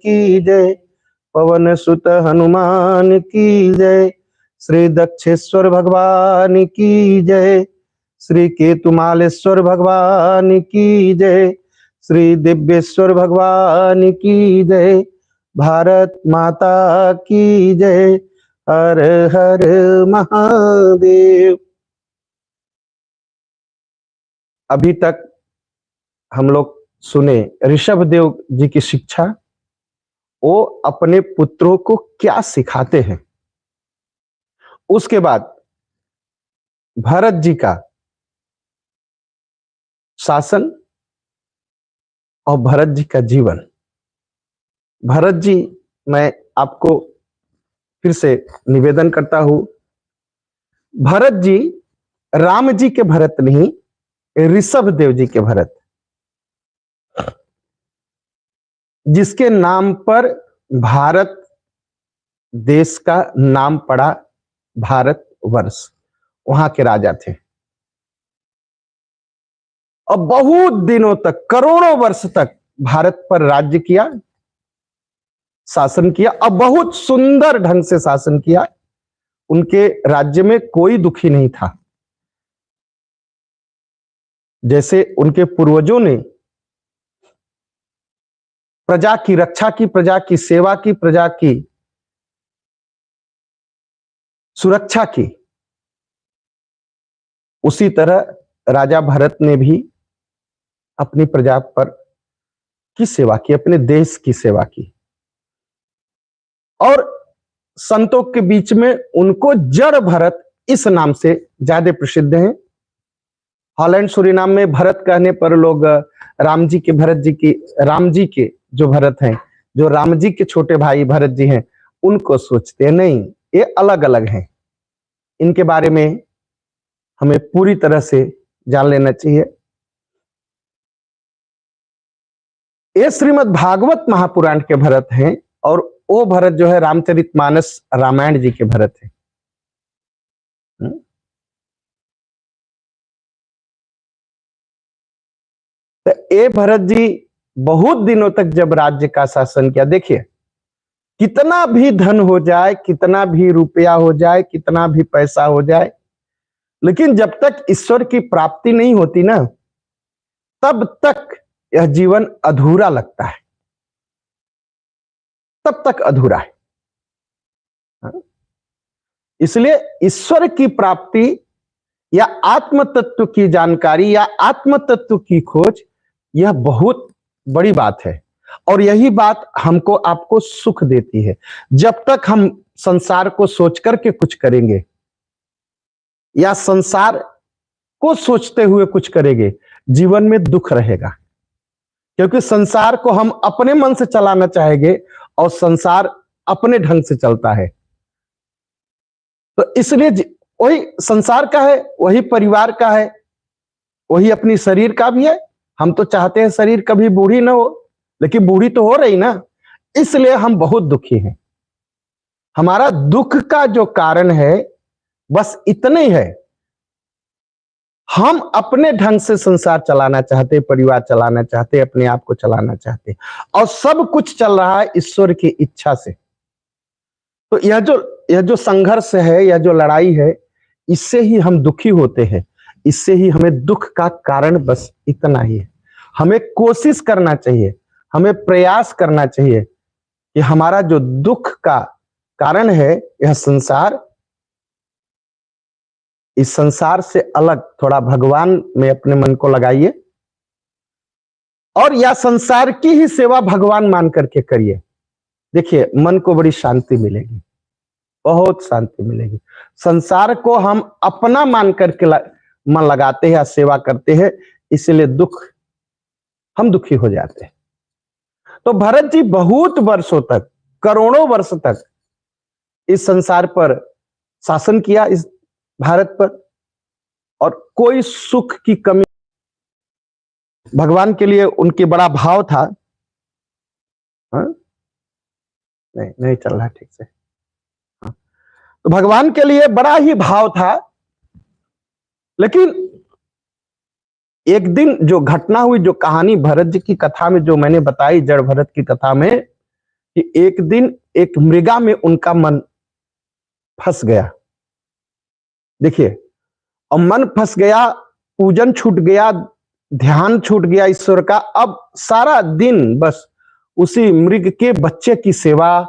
की जय, पवन सुत हनुमान की जय, श्री दक्षेश्वर भगवान की जय, श्री केतुमालेश्वर भगवान की जय, श्री दिव्येश्वर भगवान की जय, भारत माता की जय, हर हर महादेव। अभी तक हम लोग सुने ऋषभदेव जी की शिक्षा, वो अपने पुत्रों को क्या सिखाते हैं। उसके बाद भरत जी का शासन और भरत जी का जीवन। भरत जी, मैं आपको फिर से निवेदन करता हूं, भरत जी राम जी के भरत नहीं, ऋषभदेव जी के भरत, जिसके नाम पर भारत देश का नाम पड़ा, भारत वर्ष, वहां के राजा थे। और बहुत दिनों तक, करोड़ों वर्ष तक भारत पर राज्य किया, शासन किया, और बहुत सुंदर ढंग से शासन किया। उनके राज्य में कोई दुखी नहीं था। जैसे उनके पूर्वजों ने प्रजा की रक्षा की, प्रजा की सेवा की, प्रजा की सुरक्षा की, उसी तरह राजा भरत ने भी अपनी प्रजा पर की सेवा की, अपने देश की सेवा की। और संतों के बीच में उनको जड़ भरत इस नाम से ज्यादा प्रसिद्ध हैं। हॉलैंड सूरीनाम में भरत कहने पर लोग राम जी के भरत जी की, राम जी के जो भरत हैं, जो राम जी के छोटे भाई भरत जी हैं, उनको सोचते हैं। नहीं, ये अलग अलग हैं। इनके बारे में हमें पूरी तरह से जान लेना चाहिए। ये श्रीमद् भागवत महापुराण के भरत हैं, और वो भरत जो है रामचरितमानस रामायण जी के भरत हैं। तो ये भरत जी बहुत दिनों तक जब राज्य का शासन किया, देखिए कितना भी धन हो जाए, कितना भी रुपया हो जाए, कितना भी पैसा हो जाए, लेकिन जब तक ईश्वर की प्राप्ति नहीं होती ना, तब तक यह जीवन अधूरा लगता है, तब तक अधूरा है। इसलिए ईश्वर की प्राप्ति या आत्म तत्व की जानकारी या आत्म तत्व की खोज, यह बहुत बड़ी बात है। और यही बात हमको आपको सुख देती है। जब तक हम संसार को सोच करके कुछ करेंगे या संसार को सोचते हुए कुछ करेंगे, जीवन में दुख रहेगा। क्योंकि संसार को हम अपने मन से चलाना चाहेंगे और संसार अपने ढंग से चलता है। तो इसलिए वही संसार का है, वही परिवार का है, वही अपनी शरीर का भी है। हम तो चाहते हैं शरीर कभी बूढ़ी ना हो, लेकिन बूढ़ी तो हो रही ना, इसलिए हम बहुत दुखी हैं। हमारा दुख का जो कारण है बस इतना ही है, हम अपने ढंग से संसार चलाना चाहते, परिवार चलाना चाहते, अपने आप को चलाना चाहते, और सब कुछ चल रहा है ईश्वर की इच्छा से। तो यह जो संघर्ष है, यह जो लड़ाई है, इससे ही हम दुखी होते हैं, इससे ही हमें दुख का कारण बस इतना ही है। हमें कोशिश करना चाहिए, हमें प्रयास करना चाहिए कि हमारा जो दुख का कारण है, यह संसार, इस संसार से अलग थोड़ा भगवान में अपने मन को लगाइए, और यह संसार की ही सेवा भगवान मान करके करिए। देखिए मन को बड़ी शांति मिलेगी, बहुत शांति मिलेगी। संसार को हम अपना मान करके मन लगाते हैं, सेवा करते हैं, इसलिए हम दुखी हो जाते हैं। तो भरत जी बहुत वर्षों तक, करोड़ों वर्ष तक इस संसार पर शासन किया, इस भारत पर, और कोई सुख की कमी, भगवान के लिए उनके बड़ा भाव था। नहीं चल रहा ठीक से। तो भगवान के लिए बड़ा ही भाव था। लेकिन एक दिन जो घटना हुई, जो कहानी भरत जी की कथा में जो मैंने बताई, जड़ भरत की कथा में, कि एक दिन एक मृगा में उनका मन फंस गया। देखिए, और मन फंस गया, पूजन छूट गया, ध्यान छूट गया ईश्वर का। अब सारा दिन बस उसी मृग के बच्चे की सेवा,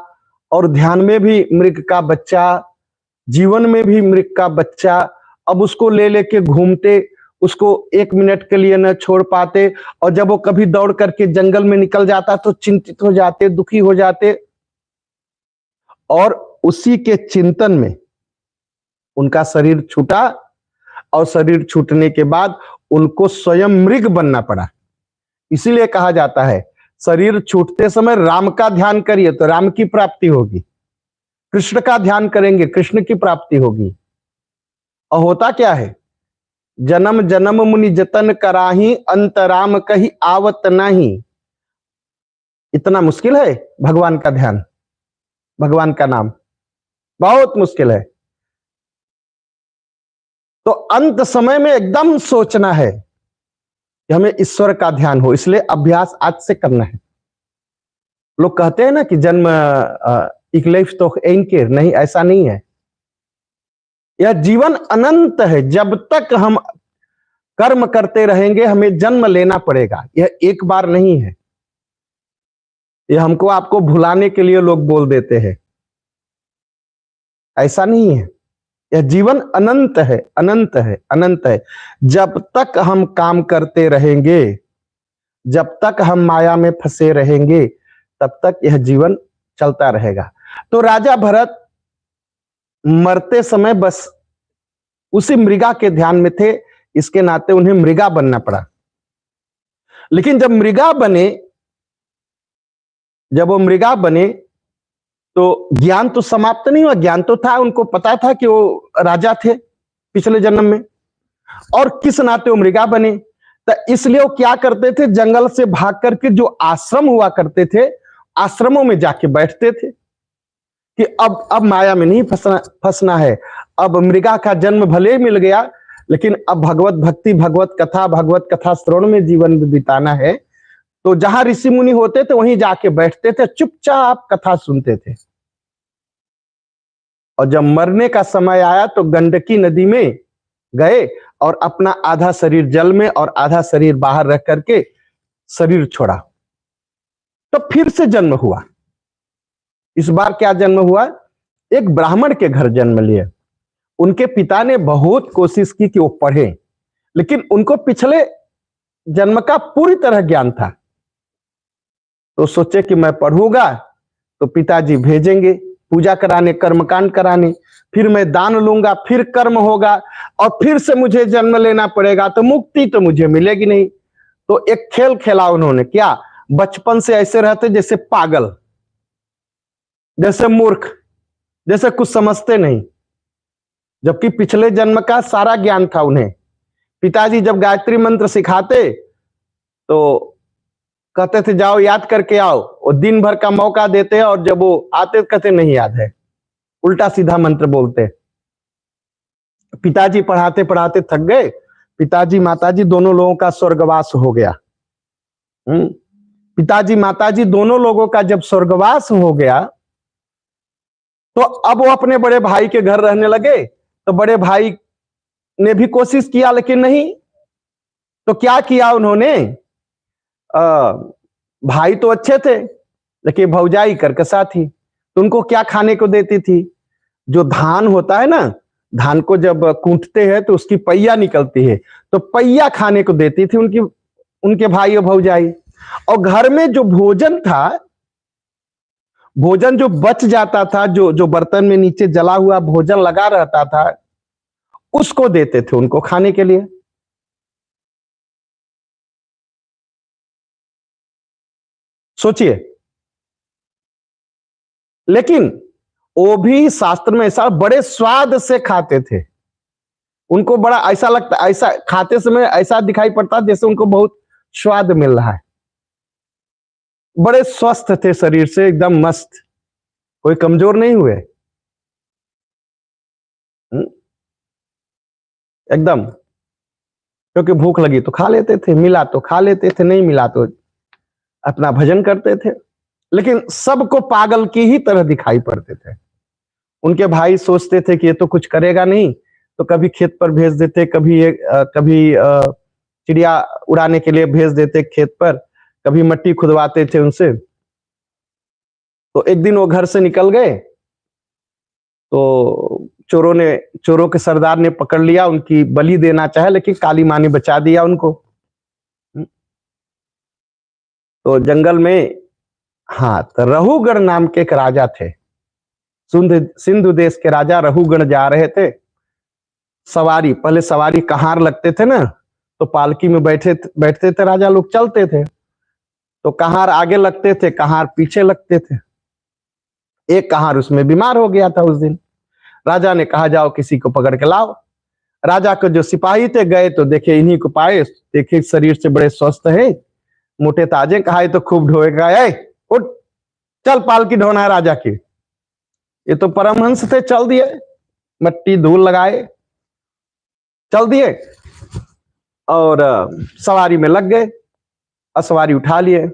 और ध्यान में भी मृग का बच्चा, जीवन में भी मृग का बच्चा। अब उसको ले लेके घूमते, उसको एक मिनट के लिए न छोड़ पाते, और जब वो कभी दौड़ करके जंगल में निकल जाता तो चिंतित हो जाते, दुखी हो जाते। और उसी के चिंतन में उनका शरीर छूटा, और शरीर छूटने के बाद उनको स्वयं मृग बनना पड़ा। इसीलिए कहा जाता है, शरीर छूटते समय राम का ध्यान करिए तो राम की प्राप्ति होगी, कृष्ण का ध्यान करेंगे कृष्ण की प्राप्ति होगी। और होता क्या है, जन्म जन्म मुनि जतन कराही, अंत राम कही आवत नहीं। इतना मुश्किल है भगवान का ध्यान, भगवान का नाम बहुत मुश्किल है। तो अंत समय में एकदम सोचना है कि हमें ईश्वर का ध्यान हो, इसलिए अभ्यास आज से करना है। लोग कहते हैं ना कि जन्म ik leeft toch één keer, नहीं, ऐसा नहीं है। यह जीवन अनंत है, जब तक हम कर्म करते रहेंगे हमें जन्म लेना पड़ेगा, यह एक बार नहीं है। यह हमको आपको भुलाने के लिए लोग बोल देते हैं, ऐसा नहीं है। यह जीवन अनंत है, अनंत है, अनंत है। जब तक हम काम करते रहेंगे, जब तक हम माया में फंसे रहेंगे, तब तक यह जीवन चलता रहेगा। तो राजा भरत मरते समय बस उसी मृगा के ध्यान में थे, इसके नाते उन्हें मृगा बनना पड़ा। लेकिन जब वो मृगा बने तो ज्ञान तो समाप्त नहीं हुआ, ज्ञान तो था, उनको पता था कि वो राजा थे पिछले जन्म में, और किस नाते वो मृगा बने। तो इसलिए वो क्या करते थे, जंगल से भाग करके जो आश्रम हुआ करते थे, आश्रमों में जाके बैठते थे कि अब माया में नहीं फंसना है। अब मृगा का जन्म भले मिल गया, लेकिन अब भगवत भक्ति, भगवत कथा श्रवण में जीवन बिताना है। तो जहां ऋषि मुनि होते थे वहीं जाके बैठते थे, चुपचाप कथा सुनते थे। और जब मरने का समय आया तो गंडकी नदी में गए और अपना आधा शरीर जल में और आधा शरीर बाहर रख करके शरीर छोड़ा। तो फिर से जन्म हुआ। इस बार क्या जन्म हुआ, एक ब्राह्मण के घर जन्म लिए। उनके पिता ने बहुत कोशिश की कि वो पढ़े, लेकिन उनको पिछले जन्म का पूरी तरह ज्ञान था। तो सोचे कि मैं पढ़ूंगा तो पिताजी भेजेंगे पूजा कराने, कर्मकांड कराने, फिर मैं दान लूंगा, फिर कर्म होगा, और फिर से मुझे जन्म लेना पड़ेगा, तो मुक्ति तो मुझे मिलेगी नहीं। तो एक खेल खेला उन्होंने। क्या, बचपन से ऐसे रहते जैसे पागल, जैसे मूर्ख, जैसे कुछ समझते नहीं, जबकि पिछले जन्म का सारा ज्ञान था उन्हें। पिताजी जब गायत्री मंत्र सिखाते तो कहते थे जाओ याद करके आओ, वो दिन भर का मौका देते, और जब वो आते कहते नहीं याद है, उल्टा सीधा मंत्र बोलते। पिताजी पढ़ाते पढ़ाते थक गए, पिताजी माताजी दोनों लोगों का स्वर्गवास हो गया। पिताजी माताजी दोनों लोगों का जब स्वर्गवास हो गया तो अब वो अपने बड़े भाई के घर रहने लगे। तो बड़े भाई ने भी कोशिश किया, लेकिन नहीं। तो क्या किया उन्होंने, भाई तो अच्छे थे लेकिन भौजाई करकसा थी। तो उनको क्या खाने को देती थी, जो धान होता है ना, धान को जब कूटते हैं तो उसकी पहिया निकलती है, तो पहिया खाने को देती थी उनके भाई और भौजाई। और घर में जो भोजन था, भोजन जो बच जाता था, जो बर्तन में नीचे जला हुआ भोजन लगा रहता था, उसको देते थे उनको खाने के लिए। सोचिए। लेकिन वो भी शास्त्र में ऐसा बड़े स्वाद से खाते थे। उनको बड़ा ऐसा लगता, ऐसा खाते समय ऐसा दिखाई पड़ता जैसे उनको बहुत स्वाद मिल रहा है। बड़े स्वस्थ थे शरीर से, एकदम मस्त, कोई कमजोर नहीं हुए एकदम। क्योंकि भूख लगी तो खा लेते थे, मिला तो खा लेते थे, नहीं मिला तो अपना भजन करते थे। लेकिन सबको पागल की ही तरह दिखाई पड़ते थे। उनके भाई सोचते थे कि ये तो कुछ करेगा नहीं, तो कभी खेत पर भेज देते, कभी चिड़िया उड़ाने के लिए भेज देते खेत पर, कभी मट्टी खुदवाते थे उनसे। तो एक दिन वो घर से निकल गए तो चोरों के सरदार ने पकड़ लिया, उनकी बलि देना चाहे, लेकिन काली माँ ने बचा दिया उनको। तो जंगल में, हाँ, तो रहुगण नाम के एक राजा थे। सिंधु देश के राजा रहुगण जा रहे थे सवारी। पहले सवारी कहार लगते थे ना, तो पालकी में बैठते थे राजा लोग, चलते थे। तो कहार आगे लगते थे, कहार पीछे लगते थे। एक कहार उसमें बीमार हो गया था उस दिन। राजा ने कहा जाओ किसी को पकड़ के लाओ। राजा के जो सिपाही थे गए तो देखे इन्हीं को पाए, देखे शरीर से बड़े स्वस्थ है, मोटे ताजे। कहा तो खूब ढोएगा, उठ चल, पालकी ढोना है राजा की। ये तो परमहंस थे, चल दिए, मट्टी धूल लगाए, चल दिए और सवारी में लग गए और सवारी उठा लिए।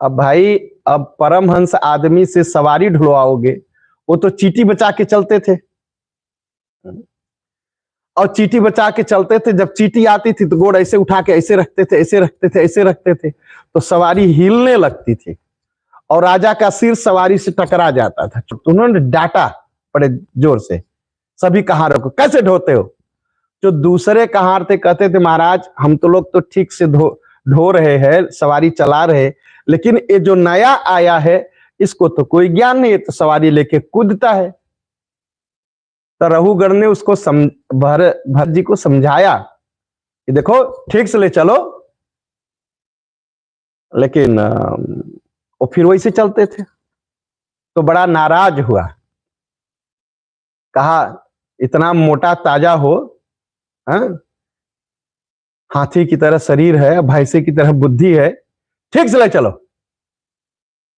अब भाई, अब परमहंस आदमी से सवारी ढुलवाओगे? वो तो चीटी बचा के चलते थे, और चीटी बचा के चलते थे। जब चीटी आती थी तो गोड़ ऐसे उठा के ऐसे रखते थे, ऐसे रखते थे, ऐसे रखते थे, तो सवारी हिलने लगती थी और राजा का सिर सवारी से टकरा जाता था। तो उन्होंने डांटा बड़े जोर से सभी कहारों को, कैसे ढोते हो? जो दूसरे कहार थे कहते थे, महाराज हम तो लोग तो ठीक से ढो रहे हैं, सवारी चला रहे, लेकिन ये जो नया आया है इसको तो कोई ज्ञान नहीं है, तो सवारी लेके कूदता है। तो रहुगण ने उसको भरत जी को समझाया कि देखो ठीक से ले चलो, लेकिन वो फिर वैसे चलते थे। तो बड़ा नाराज हुआ, कहा इतना मोटा ताजा हो, हाथी की तरह शरीर है, भैंसे की तरह बुद्धि है, ठीक से ले चलो।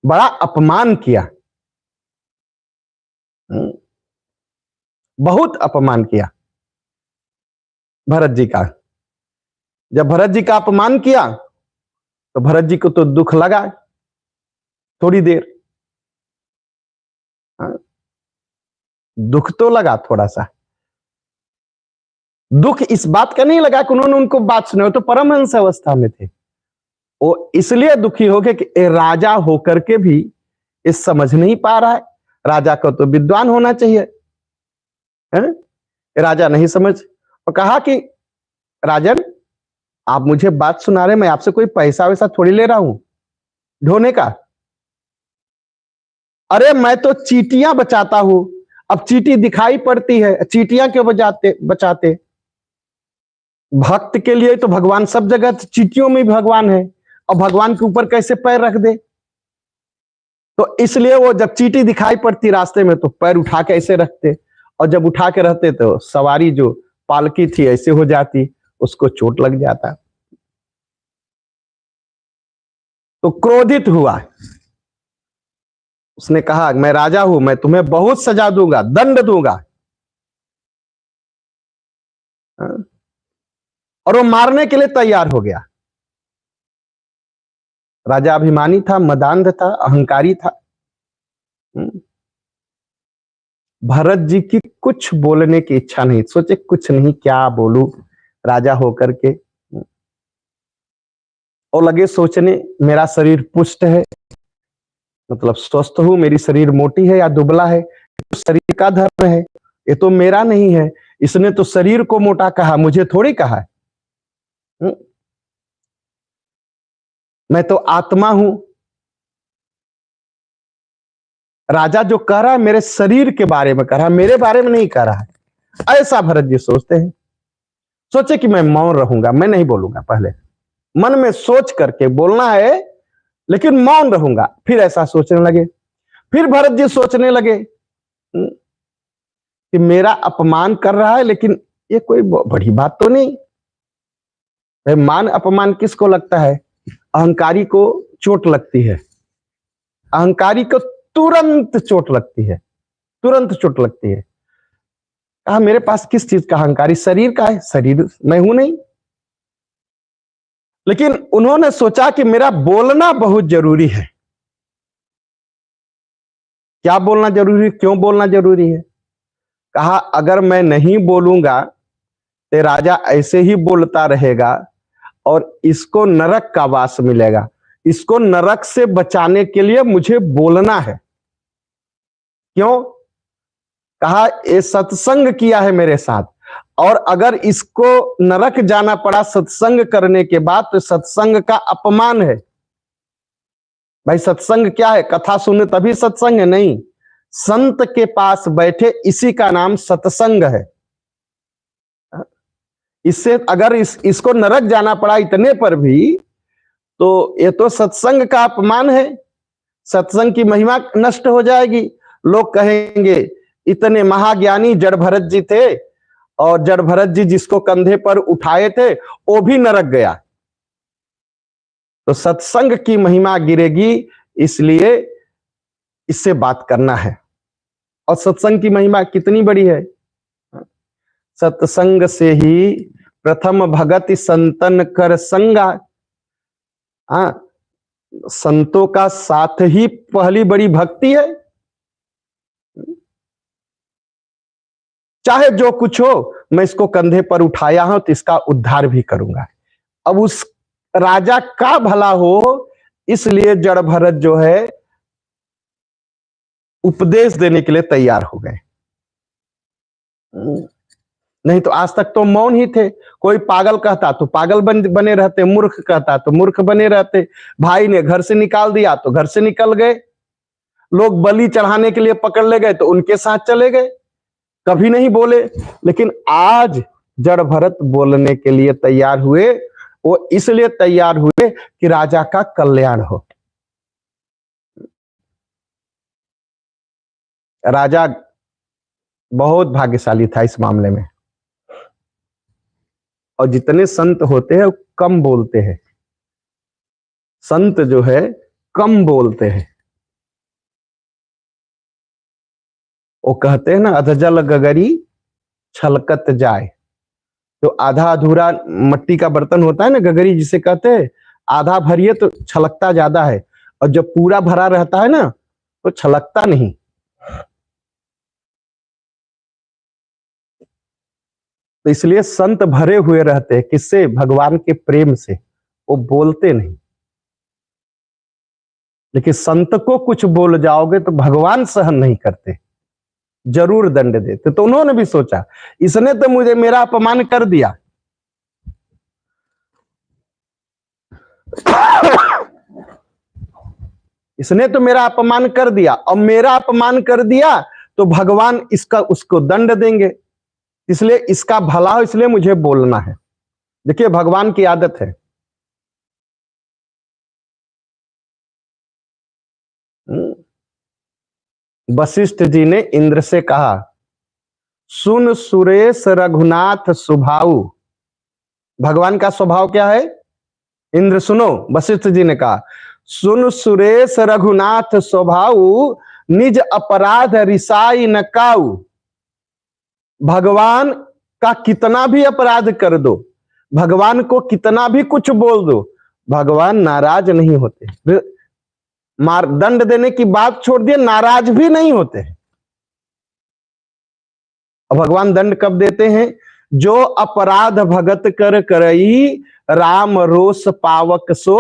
बड़ा अपमान किया, बहुत अपमान किया भरत जी का। जब भरत जी का अपमान किया तो भरत जी को तो दुख लगा थोड़ी देर, दुख तो लगा थोड़ा सा। दुख इस बात का नहीं लगा कि उन्होंने उनको बात सुनाई, तो परमहंस अवस्था में थे। वो इसलिए दुखी हो गए कि राजा होकर के भी इस समझ नहीं पा रहा है। राजा को तो विद्वान होना चाहिए, राजा नहीं समझ। और कहा कि राजन, आप मुझे बात सुना रहे, मैं आपसे कोई पैसा वैसा थोड़ी ले रहा हूं ढोने का। अरे मैं तो चीटियां बचाता हूं, अब चीटी दिखाई पड़ती है, चीटियां क्यों बचाते? भक्त के लिए तो भगवान सब जगह, चीटियों में भी भगवान है, और भगवान के ऊपर कैसे पैर रख दे? तो इसलिए वो जब चीटी दिखाई पड़ती रास्ते में तो पैर उठा के ऐसे रखते, और जब उठा के रहते तो सवारी जो पालकी थी ऐसे हो जाती, उसको चोट लग जाता। तो क्रोधित हुआ, उसने कहा मैं राजा हूं, मैं तुम्हें बहुत सजा दूंगा, दंड दूंगा। और वो मारने के लिए तैयार हो गया। राजा अभिमानी था, मदान्ध था, अहंकारी था। भरत जी की कुछ बोलने की इच्छा नहीं, सोचे कुछ नहीं, क्या बोलूं राजा होकर के। और लगे सोचने, मेरा शरीर पुष्ट है, मतलब स्वस्थ हूं, मेरी शरीर मोटी है या दुबला है, तो शरीर का धर्म है, ये तो मेरा नहीं है। इसने तो शरीर को मोटा कहा, मुझे थोड़ी कहा है। मैं तो आत्मा हूं। राजा जो कह रहा है मेरे शरीर के बारे में कह रहा है, मेरे बारे में नहीं कह रहा है। ऐसा भरत जी सोचते हैं। सोचे कि मैं मौन रहूंगा, मैं नहीं बोलूंगा, पहले मन में सोच करके बोलना है, लेकिन मौन रहूंगा। फिर ऐसा सोचने लगे। फिर भरत जी सोचने लगे कि मेरा अपमान कर रहा है, लेकिन ये कोई बड़ी बात तो नहीं। मान अपमान किसको लगता है? अहंकारी को चोट लगती है, अहंकारी को तुरंत चोट लगती है, तुरंत चोट लगती है। कहा मेरे पास किस चीज का अहंकारी? शरीर का है, शरीर मैं हूं नहीं। लेकिन उन्होंने सोचा कि मेरा बोलना बहुत जरूरी है, क्या बोलना जरूरी, क्यों बोलना जरूरी है? कहा अगर मैं नहीं बोलूंगा तो राजा ऐसे ही बोलता रहेगा और इसको नरक का वास मिलेगा। इसको नरक से बचाने के लिए मुझे बोलना है। क्यों? कहा ये सत्संग किया है मेरे साथ, और अगर इसको नरक जाना पड़ा सत्संग करने के बाद तो सत्संग का अपमान है। भाई सत्संग क्या है? कथा सुने तभी सत्संग है? नहीं, संत के पास बैठे इसी का नाम सत्संग है। इससे अगर इसको नरक जाना पड़ा इतने पर भी, तो ये तो सत्संग का अपमान है। सत्संग की महिमा नष्ट हो जाएगी। लोग कहेंगे इतने महाज्ञानी जड़ भरत जी थे, और जड़ भरत जी जिसको कंधे पर उठाए थे वो भी नरक गया। तो सत्संग की महिमा गिरेगी, इसलिए इससे बात करना है। और सत्संग की महिमा कितनी बड़ी है? सत्संग से ही प्रथम भगति संतन कर संगा। हाँ, संतों का साथ ही पहली बड़ी भक्ति है। चाहे जो कुछ हो, मैं इसको कंधे पर उठाया हूं तो इसका उद्धार भी करूंगा। अब उस राजा का भला हो, इसलिए जड़ भरत जो है उपदेश देने के लिए तैयार हो गए। नहीं तो आज तक तो मौन ही थे। कोई पागल कहता तो पागल बने रहते, मूर्ख कहता तो मूर्ख बने रहते। भाई ने घर से निकाल दिया तो घर से निकल गए। लोग बलि चढ़ाने के लिए पकड़ ले गए तो उनके साथ चले गए, कभी नहीं बोले। लेकिन आज जड़ भरत बोलने के लिए तैयार हुए। वो इसलिए तैयार हुए कि राजा का कल्याण हो। राजा बहुत भाग्यशाली था इस मामले में। और जितने संत होते हैं कम बोलते हैं। संत जो है कम बोलते हैं। वो कहते हैं ना, अधजल गगरी छलकत जाए। तो आधा अधूरा मट्टी का बर्तन होता है ना, गगरी जिसे कहते हैं, आधा भरिए तो छलकता ज्यादा है, और जब पूरा भरा रहता है ना तो छलकता नहीं। तो इसलिए संत भरे हुए रहते हैं, किससे? भगवान के प्रेम से। वो बोलते नहीं। लेकिन संत को कुछ बोल जाओगे तो भगवान सहन नहीं करते, जरूर दंड देते। तो उन्होंने भी सोचा इसने तो मुझे मेरा अपमान कर दिया, इसने तो मेरा अपमान कर दिया, और मेरा अपमान कर दिया तो भगवान इसका उसको दंड देंगे, इसलिए इसका भला हो, इसलिए मुझे बोलना है। देखिए भगवान की आदत है। वशिष्ठ जी ने इंद्र से कहा, सुन सुरेश रघुनाथ स्वभाव। भगवान का स्वभाव क्या है? इंद्र सुनो, वशिष्ठ जी ने कहा, सुन सुरेश रघुनाथ स्वभाव, निज अपराध रिसाई न काऊ। भगवान का कितना भी अपराध कर दो, भगवान को कितना भी कुछ बोल दो, भगवान नाराज नहीं होते। मार दंड देने की बात छोड़ दिए, नाराज भी नहीं होते। और भगवान दंड कब देते हैं? जो अपराध भगत कर करई, राम रोष पावक सो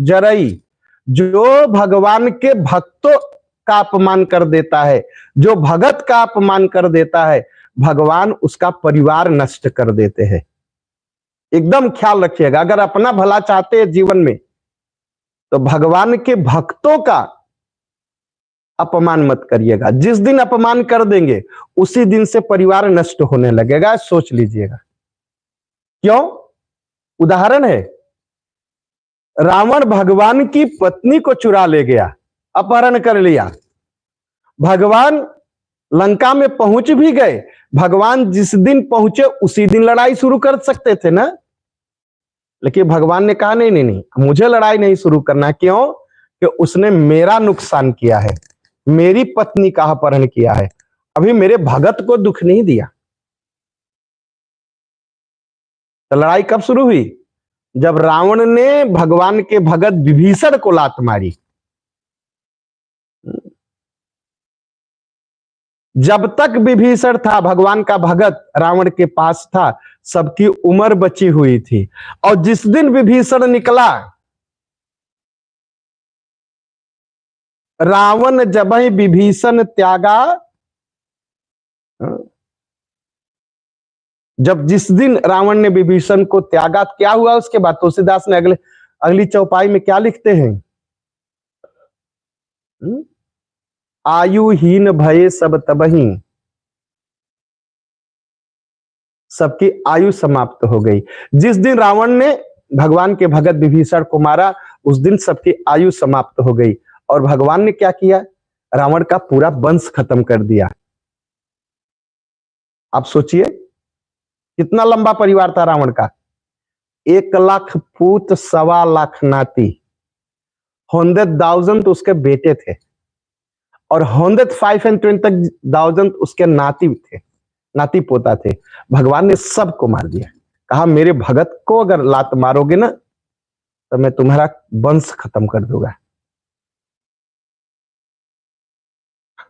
जरई। जो भगवान के भक्तों का अपमान कर देता है, जो भगत का अपमान कर देता है, भगवान उसका परिवार नष्ट कर देते हैं। एकदम ख्याल रखिएगा, अगर अपना भला चाहते हैं जीवन में तो भगवान के भक्तों का अपमान मत करिएगा। जिस दिन अपमान कर देंगे उसी दिन से परिवार नष्ट होने लगेगा, सोच लीजिएगा। क्यों? उदाहरण है, रावण भगवान की पत्नी को चुरा ले गया, अपहरण कर लिया। भगवान लंका में पहुंच भी गए। भगवान जिस दिन पहुंचे उसी दिन लड़ाई शुरू कर सकते थे ना, लेकिन भगवान ने कहा नहीं नहीं नहीं, मुझे लड़ाई नहीं शुरू करना। क्यों? कि उसने मेरा नुकसान किया है, मेरी पत्नी का अपहरण किया है, अभी मेरे भगत को दुख नहीं दिया। तो लड़ाई कब शुरू हुई? जब रावण ने भगवान के भगत विभीषण को लात मारी। जब तक विभीषण था, भगवान का भगत रावण के पास था, सबकी उम्र बची हुई थी। और जिस दिन विभीषण निकला, रावण जब ही विभीषण त्यागा, जब जिस दिन रावण ने विभीषण को त्यागा, क्या हुआ उसके बाद? तुलसीदास ने अगली चौपाई में क्या लिखते हैं? आयुहीन भये सब तबहि, सबकी आयु समाप्त हो गई। जिस दिन रावण ने भगवान के भगत विभीषण को मारा, उस दिन सबकी आयु समाप्त हो गई। और भगवान ने क्या किया? रावण का पूरा वंश खत्म कर दिया। आप सोचिए कितना लंबा परिवार था रावण का। 1,00,000 पूत, 1,25,00,000 नाती, 100,000 तो उसके बेटे थे, और 125,000 उसके नाती थे, नाती पोता थे। भगवान ने सबको मार दिया। कहा मेरे भगत को अगर लात मारोगे ना, तो मैं तुम्हारा वंश खत्म कर दूंगा।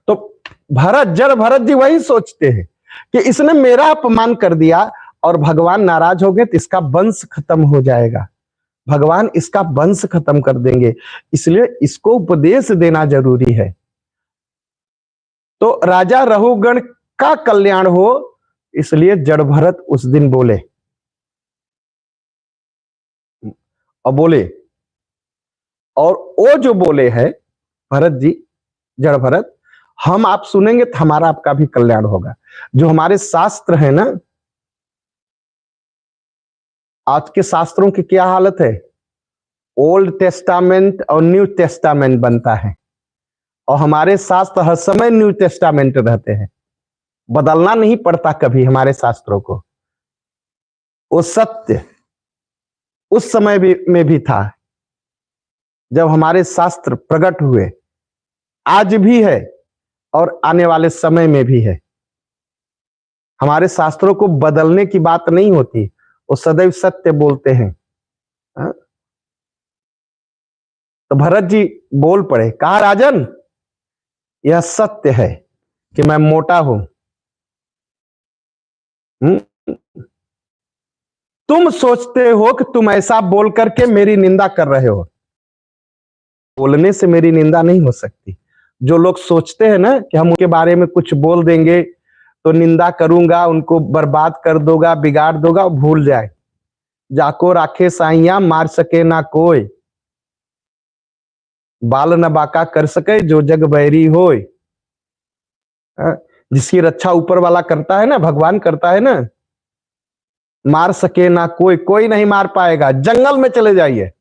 तो भरत जी वही सोचते हैं कि इसने मेरा अपमान कर दिया और भगवान नाराज हो गए तो इसका वंश खत्म हो जाएगा, भगवान इसका वंश खत्म कर देंगे, इसलिए इसको उपदेश देना जरूरी है। तो राजा रघुगण का कल्याण हो, इसलिए जड़ भरत उस दिन बोले, और वो जो बोले हैं भरत जी, जड़ भरत, हम आप सुनेंगे तो हमारा आपका भी कल्याण होगा। जो हमारे शास्त्र है ना, आज के शास्त्रों की क्या हालत है? ओल्ड टेस्टामेंट और न्यू टेस्टामेंट बनता है, और हमारे शास्त्र हर समय न्यू टेस्टामेंट रहते हैं, बदलना नहीं पड़ता कभी हमारे शास्त्रों को। वो सत्य उस समय में भी था जब हमारे शास्त्र प्रकट हुए, आज भी है और आने वाले समय में भी है। हमारे शास्त्रों को बदलने की बात नहीं होती, वो सदैव सत्य बोलते हैं। तो भरत जी बोल पड़े, कहा राजन यह सत्य है कि मैं मोटा हूं, तुम सोचते हो कि तुम ऐसा बोल करके मेरी निंदा कर रहे हो। बोलने से मेरी निंदा नहीं हो सकती। जो लोग सोचते हैं ना कि हम उनके बारे में कुछ बोल देंगे तो निंदा करूंगा, उनको बर्बाद कर दूंगा, बिगाड़ दूंगा, भूल जाए। जाको राखे साइया मार सके ना कोई, बाल न बाका कर सके जो जग बैरी होय। जिसकी रक्षा ऊपर वाला करता है ना, भगवान करता है ना, मार सके ना कोई, कोई नहीं मार पाएगा। जंगल में चले जाइए,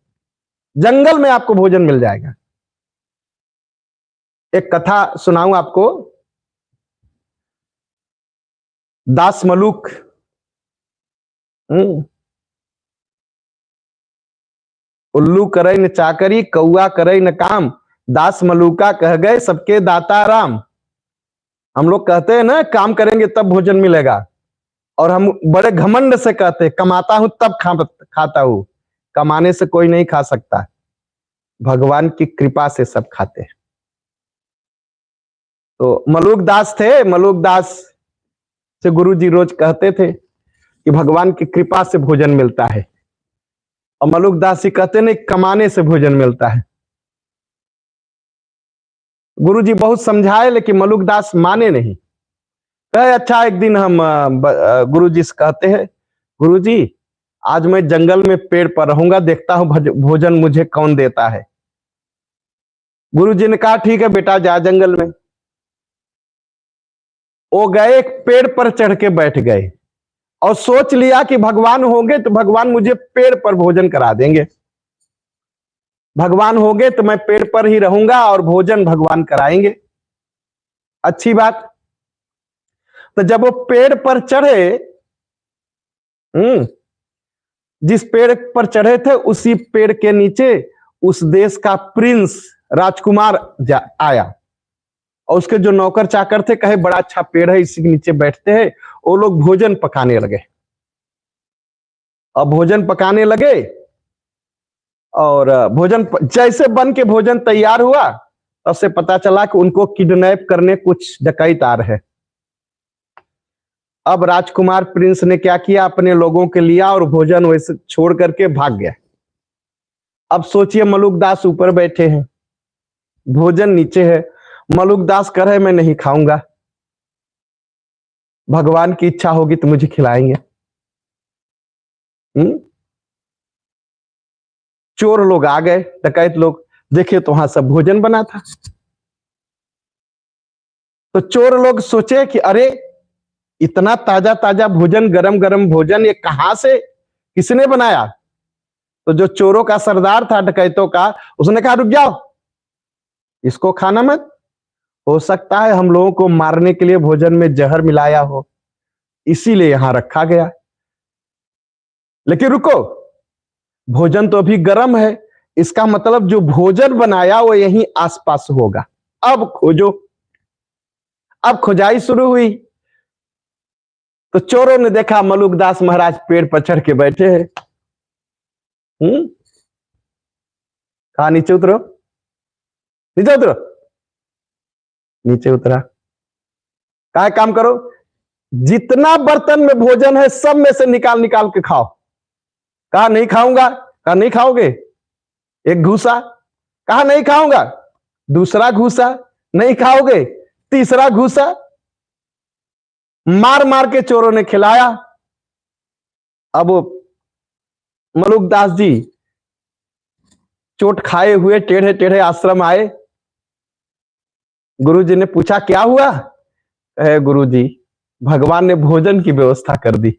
जंगल में आपको भोजन मिल जाएगा। एक कथा सुनाऊं आपको। दास मलूक, उल्लू करे न चाकरी, कौआ करे न काम, दास मलूका कह गए सबके दाता राम। हम लोग कहते हैं ना काम करेंगे तब भोजन मिलेगा, और हम बड़े घमंड से कहते हैं कमाता हूं तब खाता हूं। कमाने से कोई नहीं खा सकता, भगवान की कृपा से सब खाते हैं। तो मलूक दास थे, मलूक दास से गुरुजी रोज कहते थे कि भगवान की कृपा से भोजन मिलता है, और मलूक दास जी कहते नहीं कमाने से भोजन मिलता है। गुरुजी बहुत समझाए लेकिन मलूक दास माने नहीं। अच्छा एक दिन हम गुरुजी से कहते हैं, गुरुजी आज मैं जंगल में पेड़ पर रहूंगा, देखता हूं भोजन मुझे कौन देता है। गुरुजी ने कहा ठीक है बेटा जा जंगल में। वो गए, एक पेड़ पर चढ़ के बैठ गए और सोच लिया कि भगवान होंगे तो भगवान मुझे पेड़ पर भोजन करा देंगे, भगवान होंगे तो मैं पेड़ पर ही रहूंगा और भोजन भगवान कराएंगे, अच्छी बात। तो जब वो पेड़ पर चढ़े, जिस पेड़ पर चढ़े थे उसी पेड़ के नीचे उस देश का प्रिंस राजकुमार आया, और उसके जो नौकर चाकर थे कहे बड़ा अच्छा पेड़ है, इसी के नीचे बैठते हैं। वो लोग भोजन पकाने लगे, और भोजन पकाने लगे, और भोजन जैसे बन के भोजन तैयार हुआ, तब से पता चला कि उनको किडनैप करने कुछ डकैत आ रहे हैं। अब राजकुमार प्रिंस ने क्या किया, अपने लोगों के लिया और भोजन वैसे छोड़ करके भाग गया। अब सोचिए मलुकदास ऊपर बैठे हैं, भोजन नीचे है, मलुकदास कह रहे मैं नहीं खाऊंगा, भगवान की इच्छा होगी तो मुझे खिलाएंगे। चोर लोग आ गए, डकैत लोग, देखे तो वहां सब भोजन बना था। तो चोर लोग सोचे कि अरे इतना ताजा ताजा भोजन, गरम गरम भोजन, ये कहां से, किसने बनाया? तो जो चोरों का सरदार था, डकैतों का, उसने कहा रुक जाओ, इसको खाना मत, हो सकता है हम लोगों को मारने के लिए भोजन में जहर मिलाया हो, इसीलिए यहां रखा गया। लेकिन रुको, भोजन तो अभी गर्म है, इसका मतलब जो भोजन बनाया वो यहीं आसपास होगा। अब खोजो। अब खुदाई शुरू हुई तो चोरों ने देखा मलुकदास महाराज पेड़ पर चढ़ के बैठे हैं। कहा नीचे उतरो, नीचे उतरो, नीचे उतरा। कहा काम करो, जितना बर्तन में भोजन है सब में से निकाल निकाल के खाओ। कहा नहीं खाऊंगा। कहा नहीं खाओगे, एक घूसा। कहा नहीं खाऊंगा, दूसरा घूसा। नहीं खाओगे, तीसरा घूसा। मार मार के चोरों ने खिलाया। अब मलुकदास जी चोट खाए हुए टेढ़े टेढ़े आश्रम आए। गुरुजी ने पूछा क्या हुआ? गुरुजी भगवान ने भोजन की व्यवस्था कर दी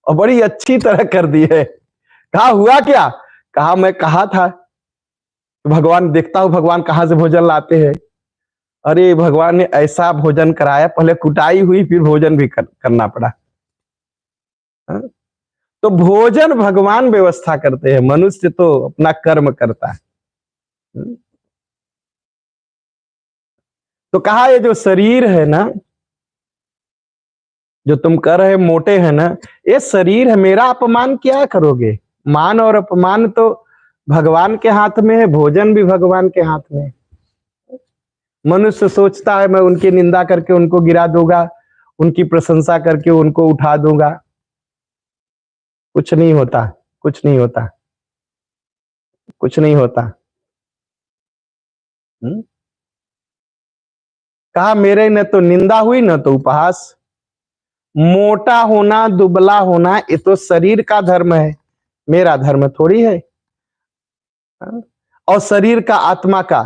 और बड़ी अच्छी तरह कर दी है। कहा हुआ क्या? कहा मैं कहा था भगवान, देखता हूं भगवान कहां से भोजन लाते हैं। अरे भगवान ने ऐसा भोजन कराया, पहले कुटाई हुई फिर भोजन भी करना पड़ा। तो भोजन भगवान व्यवस्था करते हैं, मनुष्य तो अपना कर्म करता है। तो कहा ये जो शरीर है ना, जो तुम कर रहे मोटे हैं ना, ये शरीर है, मेरा अपमान क्या करोगे? मान और अपमान तो भगवान के हाथ में है, भोजन भी भगवान के हाथ में है। मनुष्य सोचता है मैं उनकी निंदा करके उनको गिरा दूंगा, उनकी प्रशंसा करके उनको उठा दूंगा। कुछ नहीं होता, कुछ नहीं होता, कुछ नहीं होता। कहा मेरे न तो निंदा हुई न तो उपहास। मोटा होना, दुबला होना, ये तो शरीर का धर्म है, मेरा धर्म थोड़ी है। और शरीर का, आत्मा का,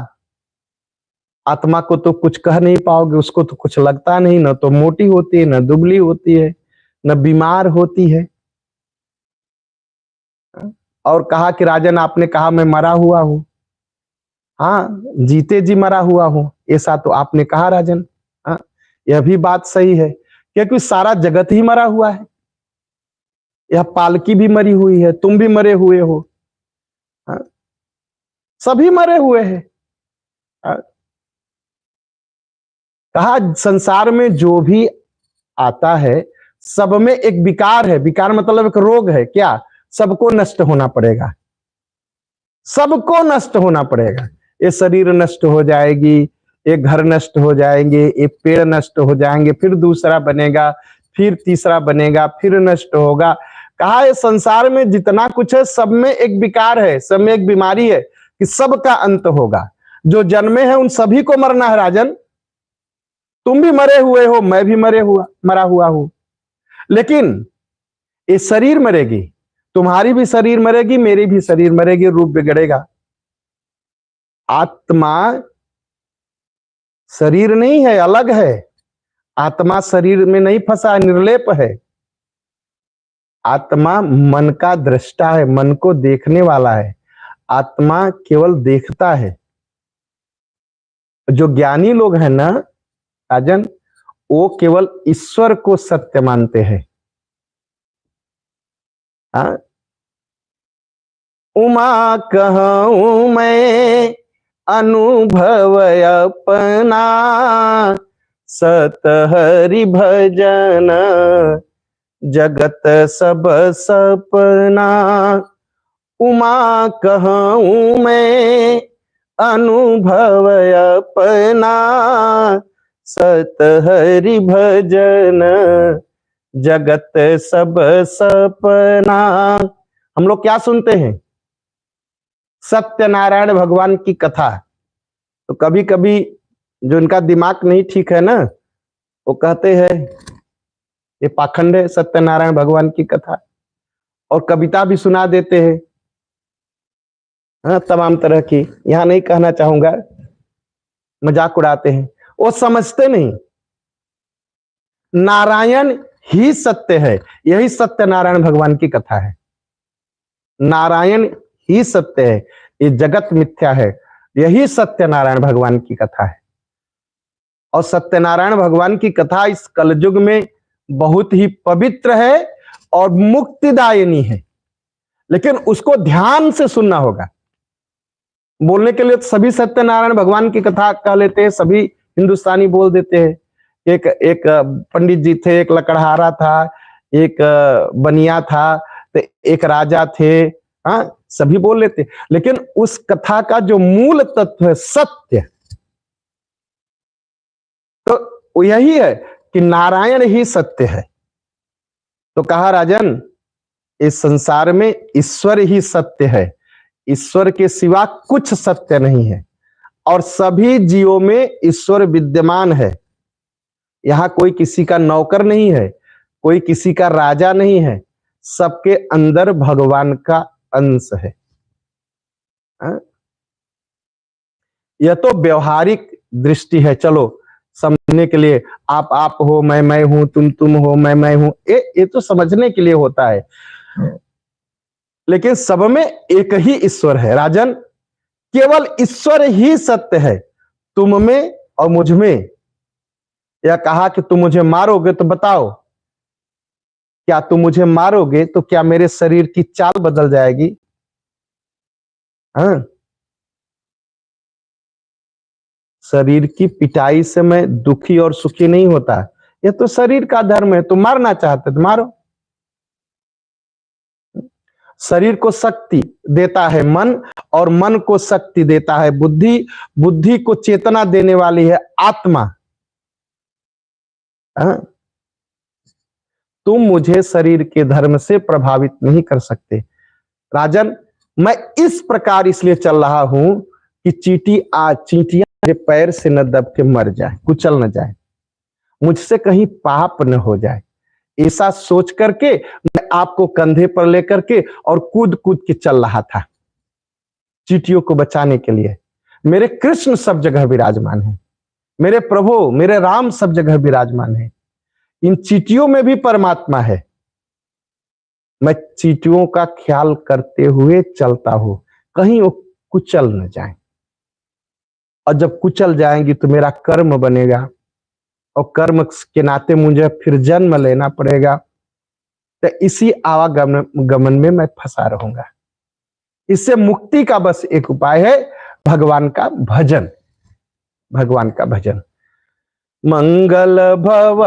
आत्मा को तो कुछ कह नहीं पाओगे, उसको तो कुछ लगता नहीं, न तो मोटी होती है, न दुबली होती है, न बीमार होती है। और कहा कि राजन आपने कहा मैं मरा हुआ हूं। हाँ, जीते जी मरा हुआ हूं, ऐसा तो आपने कहा राजन। हाँ, यह भी बात सही है, क्योंकि सारा जगत ही मरा हुआ है। यह पालकी भी मरी हुई है, तुम भी मरे हुए हो। हाँ, सभी मरे हुए हैं। कहा संसार में जो भी आता है सब में एक विकार है। विकार मतलब एक रोग है। क्या? सबको नष्ट होना पड़ेगा, सबको नष्ट होना पड़ेगा। ये शरीर नष्ट हो जाएगी, एक घर नष्ट हो जाएंगे, एक पेड़ नष्ट हो जाएंगे, फिर दूसरा बनेगा, फिर तीसरा बनेगा, फिर नष्ट होगा। कहा ये संसार में जितना कुछ है सब में एक विकार है, सब में एक बीमारी है कि सबका अंत होगा। जो जन्मे हैं उन सभी को मरना है राजन। तुम भी मरे हुए हो, मैं भी मरा हुआ हूं। लेकिन ये शरीर मरेगी, तुम्हारी भी शरीर मरेगी, मेरी भी शरीर मरेगी, रूप बिगड़ेगा। आत्मा शरीर नहीं है, अलग है। आत्मा शरीर में नहीं फंसा, निर्लेप है। आत्मा मन का दृष्टा है, मन को देखने वाला है। आत्मा केवल देखता है। जो ज्ञानी लोग हैं ना राजन, वो केवल ईश्वर को सत्य मानते हैं। उमा कहूं मैं अनुभव अपना, सत हरि भजन जगत सब सपना। उमा कहूं मैं अनुभव अपना, सत हरि भजन जगत सब सपना। हम लोग क्या सुनते हैं? सत्यनारायण भगवान की कथा। तो कभी कभी जो इनका दिमाग नहीं ठीक है ना, वो कहते हैं ये पाखंड है सत्यनारायण भगवान की कथा, और कविता भी सुना देते हैं। हाँ, तमाम तरह की, यहां नहीं कहना चाहूंगा, मजाक उड़ाते हैं। वो समझते नहीं, नारायण ही सत्य है। यही सत्यनारायण भगवान की कथा है। नारायण ही सत्य है, ये जगत मिथ्या है, यही सत्यनारायण भगवान की कथा है। और सत्यनारायण भगवान की कथा इस कलयुग में बहुत ही पवित्र है और मुक्तिदायिनी है, लेकिन उसको ध्यान से सुनना होगा। बोलने के लिए तो सभी सत्यनारायण भगवान की कथा कह लेते हैं, सभी हिंदुस्तानी बोल देते हैं। एक पंडित जी थे, एक लकड़हारा था, एक बनिया था, तो एक राजा थे। हाँ, सभी बोल लेते, लेकिन उस कथा का जो मूल तत्व है सत्य, तो यही है कि नारायण ही सत्य है। तो कहा राजन, इस संसार में ईश्वर ही सत्य है, ईश्वर के सिवा कुछ सत्य नहीं है, और सभी जीवों में ईश्वर विद्यमान है। यहां कोई किसी का नौकर नहीं है, कोई किसी का राजा नहीं है, सबके अंदर भगवान का अंश है। यह तो व्यवहारिक दृष्टि है, चलो समझने के लिए, आप हो, मैं हूं, तुम हो, मैं हूं, ये तो समझने के लिए होता है। लेकिन सब में एक ही ईश्वर है राजन, केवल ईश्वर ही सत्य है, तुम में और मुझ में। यह कहा कि तुम मुझे मारोगे तो बताओ, क्या तुम मुझे मारोगे तो क्या मेरे शरीर की चाल बदल जाएगी? हाँ, शरीर की पिटाई से मैं दुखी और सुखी नहीं होता, यह तो शरीर का धर्म है। तुम मारना चाहते तो मारो। शरीर को शक्ति देता है मन, और मन को शक्ति देता है बुद्धि, बुद्धि को चेतना देने वाली है आत्मा। तुम मुझे शरीर के धर्म से प्रभावित नहीं कर सकते राजन। मैं इस प्रकार इसलिए चल रहा हूं कि चींटियां मेरे पैर से न दब के मर जाए, कुचल न जाए, मुझसे कहीं पाप न हो जाए, ऐसा सोच करके मैं आपको कंधे पर लेकर के और कूद कूद के चल रहा था चींटियों को बचाने के लिए। मेरे कृष्ण सब जगह विराजमान है, मेरे प्रभु मेरे राम सब जगह विराजमान है, इन चींटियों में भी परमात्मा है। मैं चींटियों का ख्याल करते हुए चलता हूं, कहीं वो कुचल न जाए, और जब कुचल जाएंगी तो मेरा कर्म बनेगा, और कर्म के नाते मुझे फिर जन्म लेना पड़ेगा, तो इसी आवागमन में मैं फंसा रहूंगा। इससे मुक्ति का बस एक उपाय है, भगवान का भजन, भगवान का भजन। मंगल भव